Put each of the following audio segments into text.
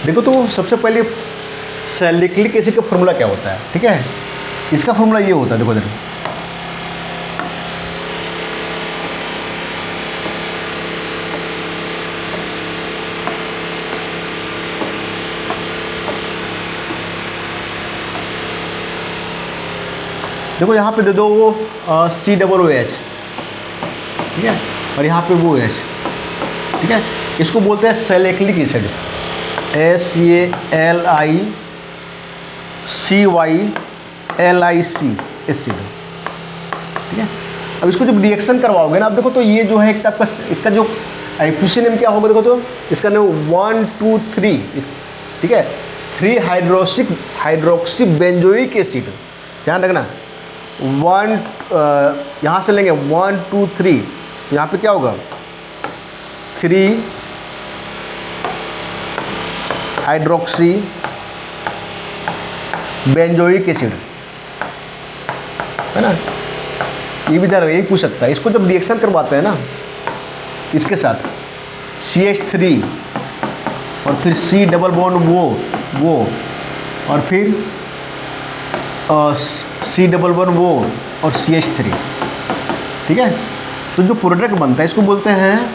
देखो तो सबसे पहले सैलिसिलिक एसिड का फॉर्मूला क्या होता है, ठीक है, इसका फॉर्मूला ये होता है, देखो इधर देखो, यहाँ पे दे दो वो COOH, ठीक है, और यहाँ पे वो H, ठीक है, इसको बोलते हैं सैलिसिलिक एसिड, SALICYLIC एसिड, ठीक है। अब इसको जब रिएक्शन करवाओगे ना, आप देखो तो ये जो है एक टाइप का, इसका जो एफिशिएंट नेम क्या होगा, देखो तो इसका नाम 1 2 3, ठीक है, 3 हाइड्रोक्सी बेंजोइक एसिड, ध्यान रखना। 1 यहाँ से लेंगे 1 2 3, यहाँ पे क्या होगा 3 हाइड्रोक्सी बेंजोइक एसिड, है ना, ये भी ध्यान, यही पूछ सकता है। इसको जब रिएक्शन करवाते हैं ना इसके साथ CH3 और फिर C डबल बॉन्ड वो और फिर C डबल बॉन्ड वो और CH3, ठीक है, तो जो प्रोडक्ट बनता है इसको बोलते हैं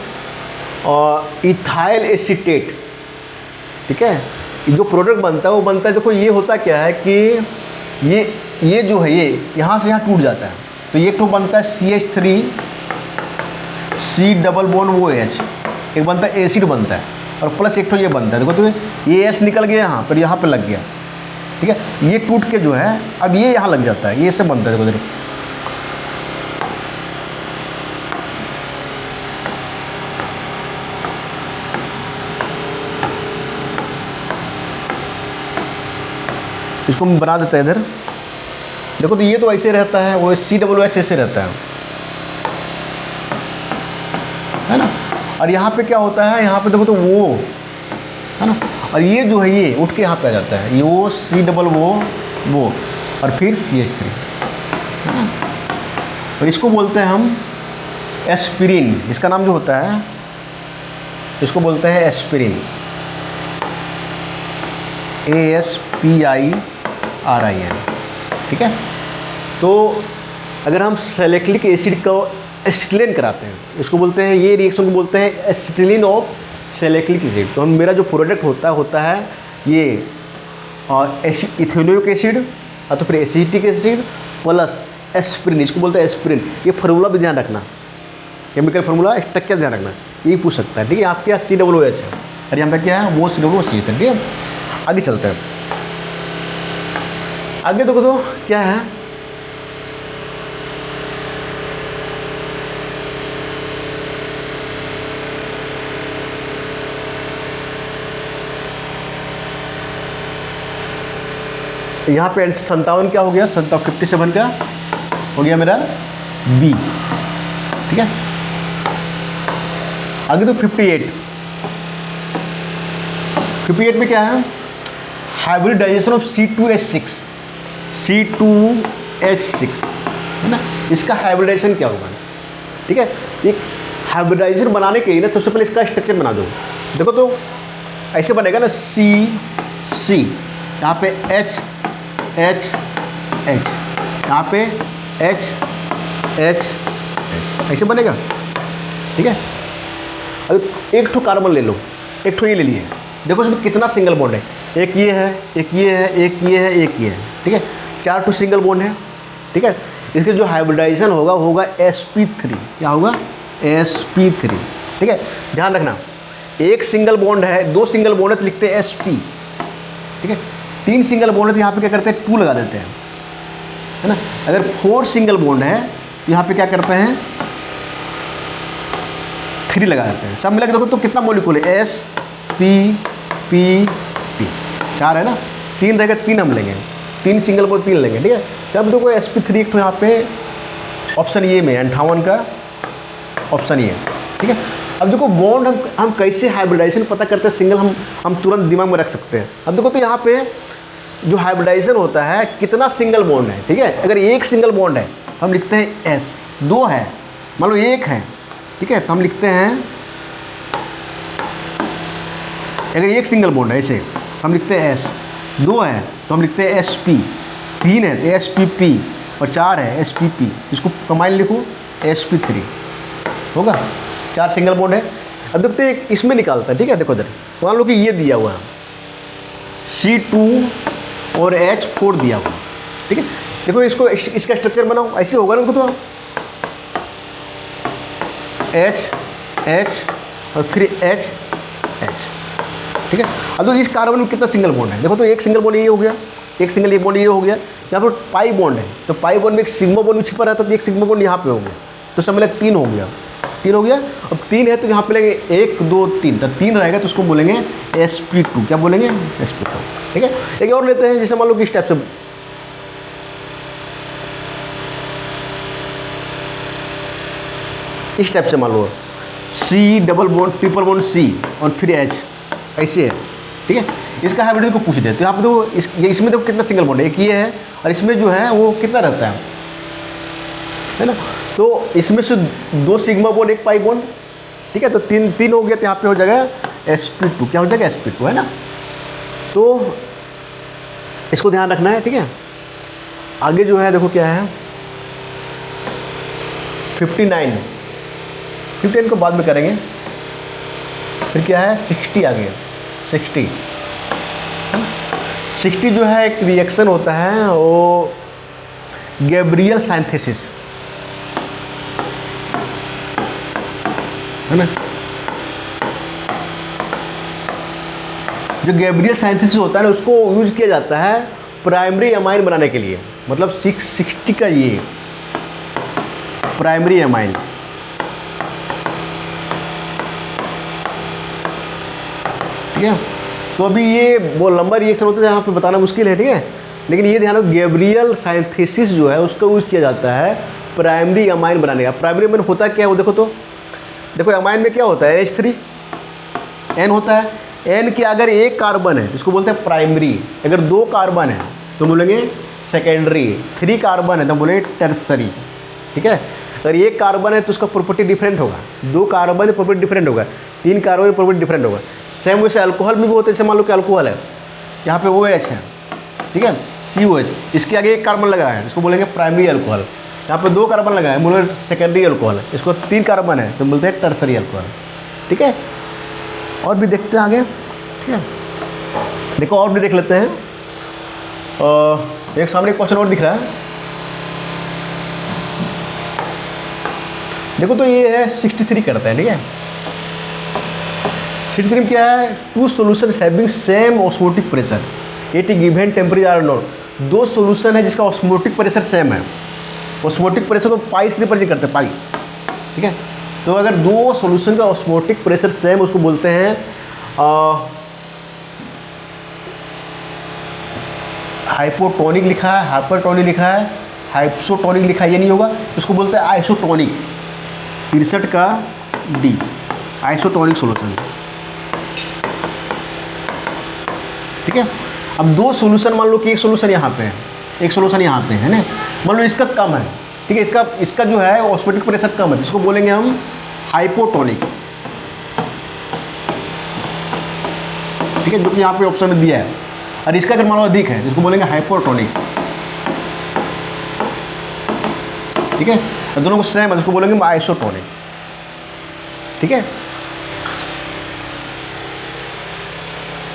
इथाइल एसीटेट, ठीक है। जो प्रोडक्ट बनता है वो बनता है, देखो ये होता क्या है कि ये जो है ये यहाँ से यहाँ टूट जाता है, तो ये तो बनता है CH3 C डबल बॉन्ड वो H, एक बनता है एसिड बनता है, और प्लस एक तो ये बनता है, देखो तो ये H निकल गया यहाँ पर, यहाँ पे लग गया, ठीक है, ये टूट के जो है अब ये यहाँ लग जाता है, ये से बनता है, देखो इसको हम बना देते हैं इधर, देखो तो ये तो ऐसे रहता है, वो COOH ऐसे रहता है ना, और यहाँ पे क्या होता है, यहाँ पे देखो तो वो है ना, और ये जो है ये उठ के यहाँ पे आ जाता है, ये वो C डबल वो और फिर CH3, है ना, और इसको बोलते हैं हम एस्पिरिन, इसका नाम जो होता है इसको बोलते हैं एस्पिरिन, ASPIRIN, ठीक है। तो अगर हम सैलिसिलिक एसिड को एसिटिलीन कराते हैं, इसको बोलते हैं, ये रिएक्शन को बोलते हैं एसिटिलीन ऑफ सैलिसिलिक एसिड, तो हम मेरा जो प्रोडक्ट होता है ये इथेनोइक एसिड और तो फिर एसिटिक एसिड प्लस एस्पिरिन, इसको बोलते हैं एस्पिरिन। ये फार्मूला भी ध्यान रखना, केमिकल फार्मूला स्ट्रक्चर ध्यान रखना, ये पूछ सकता है, ठीक है। आपके यहाँ COOH है और यहाँ पे क्या है, वो COOH है, ठीक है। आगे चलते हैं, आगे देखो तो क्या है, यहाँ पे 57 क्या हो गया, 57 का हो गया मेरा B, ठीक है। आगे तो 58 में क्या है, हाइब्रिडाइजेशन ऑफ C2H6, है ना, इसका हाइब्रिडाइजेशन क्या होगा, ठीक है। एक हाइब्रिडाइजेशन बनाने के लिए ना सबसे पहले इसका स्ट्रक्चर बना दो, देखो तो ऐसे बनेगा ना, C यहाँ पे H यहाँ पे H ऐसे बनेगा, ठीक है। अब एक ठो कार्बन ले लो, एक ठो ये ले लिए, देखो इसमें कितना सिंगल बॉन्ड है, एक ये है, एक ये है, एक ये है, एक ये है, ठीक है, 4 ठो सिंगल बॉन्ड है, ठीक है। इसके जो हाइब्रिडाइजेशन होगा sp3, क्या होगा sp3, ठीक है। ध्यान रखना, एक सिंगल बॉन्ड है, 2 सिंगल बॉन्ड है तो लिखते हैं sp, ठीक है। 3 सिंगल बॉन्ड है तो यहाँ पे क्या करते हैं 2 लगा देते हैं, है ना। अगर 4 सिंगल बॉन्ड है तो यहाँ पे क्या करते हैं 3 लगा देते हैं। सब मिला के देखो तो कितना मॉलिक्यूल है, sp 4 है ना, 3 रहेगा, 3 हम लेंगे, 3 सिंगल बॉन्ड 3 लेंगे, ठीक है। तब देखो sp3 एक तो यहाँ पे ऑप्शन ये में 58 का ऑप्शन ये, ठीक है। अब देखो बॉन्ड हम कैसे हाइब्रिडाइजेशन पता करते हैं, सिंगल हम तुरंत दिमाग में रख सकते हैं। अब देखो तो यहाँ पे जो हाइब्रिडाइजेशन होता है कितना सिंगल बॉन्ड है, ठीक है। अगर एक सिंगल बॉन्ड है हम लिखते हैं S, 2 है मान लो 1 है, ठीक है, तो हम लिखते हैं, अगर एक सिंगल बॉन्ड है ऐसे हम लिखते हैं एस, 2 है तो हम लिखते हैं SP, 3 है तो SPP, और 4 है SPP, इसको कंबाइन लिखूँ SP3 होगा। 4 सिंगल बॉन्ड है। अब देखते हैं इसमें निकालता है, ठीक है। देखो इधर मान लो कि ये दिया हुआ है C2 और H4 दिया हुआ, ठीक है। देखो इसको इसका स्ट्रक्चर बनाओ, ऐसे होगा ना, तो H और फिर H, ठीक है। अब तो इस कार्बन में कितना सिंगल बॉन्ड है, देखो तो एक सिंगल बॉन्ड ये हो गया, एक सिंगल ये बॉन्ड ये हो गया। यहाँ पर पाई बॉन्ड है तो पाई बॉन्ड में एक सिग्मा बॉन्ड भी छिपा रहता है, तो एक सिग्मा बॉन्ड यहाँ पे हो गया, तो सब मिला 3 हो गया, 3 हो गया। अब 3 है तो यहाँ पे लेंगे 1 2 3, तो 3 रहेगा तो उसको बोलेंगे sp2, क्या बोलेंगे sp2, ठीक है। एक और लेते हैं, जैसे मान लो कि इस टाइप से मान लो C double bond triple bond C और फिर H, ऐसे है, ठीक है। इसका हाइब्रिड को पूछ दे तो यहाँ पे देखो इसमें देखो कितना सिंगल बॉन्ड है, एक ये है और इसमें जो है वो कितना रहता है ना। तो इसमें से 2 सिग्मा बॉन्ड 1 पाई बॉन्ड, ठीक है। तो 3 हो गया, तो यहाँ पे हो जाएगा sp2, क्या हो जाएगा sp2, है ना। तो इसको ध्यान रखना है, ठीक है। आगे जो है देखो क्या है 59 को बाद में करेंगे। फिर क्या है 60 आ गया, 60 जो है एक रिएक्शन होता है वो गैब्रियल सिंथेसिस, है ना। जो गैब्रियल सिंथेसिस होता है ना उसको यूज किया जाता है प्राइमरी अमाइन बनाने के लिए, मतलब 660 का ये प्राइमरी अमाइन, ठीक है। तो अभी ये वो लंबा रिएक्शन होता है यहाँ पे बताना मुश्किल है, ठीक है। लेकिन ये ध्यान रखो गैब्रियल सिंथेसिस जो है उसका यूज किया जाता है प्राइमरी अमाइन बनाने का। प्राइमरी अमाइन होता क्या है वो देखो, तो देखो अमाइन में क्या होता है H3 N होता है, N की अगर 1 कार्बन है जिसको बोलते हैं प्राइमरी, अगर 2 कार्बन है तो बोलेंगे सेकेंडरी, 3 कार्बन है तो बोलेंगे टर्सरी, ठीक है। अगर 1 कार्बन है तो उसका प्रॉपर्टी डिफरेंट होगा, 2 कार्बन प्रॉपर्टी डिफरेंट होगा, 3 कार्बन प्रॉपर्टी डिफरेंट होगा। सेम वैसे अल्कोहल में भी होते हैं, जैसे मान लो कि अल्कोहल है, यहाँ पे OH है, ठीक है, COH, इसके आगे 1 कार्बन लगा है इसको बोलेंगे प्राइमरी अल्कोहल, यहाँ पे 2 कार्बन लगा है बोलेंगे सेकेंडरी अल्कोहल, इसको 3 कार्बन है तो बोलते हैं टर्सरी अल्कोहल, ठीक है। और भी देखते हैं आगे, ठीक है। देखो और भी देख लेते हैं, एक सामने क्वेश्चन और दिख रहा है, देखो तो ये है 63 करता है, ठीक है। 63 में क्या है 2 solutions having same osmotic pressure at given temperature are known. 2 solution है जिसका ऑस्मोटिक प्रेशर सेम है, ऑस्मोटिक प्रेशर तो पाई से रिप्रेजेंट करते हैं, पाई, ठीक है। तो अगर 2 सॉल्यूशन का ऑस्मोटिक प्रेशर सेम उसको बोलते हैं हाइपोटोनिक लिखा है, हाइपरटोनिक लिखा है, हाइप्सोटोनिक लिखा है, ये नहीं होगा, इसको बोलते हैं आइसोटोनिक। 63 का D आइसोटोनिक सॉल्यूशन, ठीक है। अब 2 सॉल्यूशन मान लो कि एक सॉल्यूशन यहाँ पे है, एक सॉल्यूशन यहाँ पे है ना, मान लो इसका कम है, ठीक है, इसका जो है ऑस्मोटिक प्रेशर कम है, इसको बोलेंगे हम हाइपोटोनिक, ठीक है, जो कि यहाँ पे ऑप्शन में दिया है। और इसका अगर मान लो अधिक है इसको बोलेंगे हाइपोटोनिक, ठीक है। दोनों को सेम है इसको बोलेंगे आइसोटोनिक, ठीक है।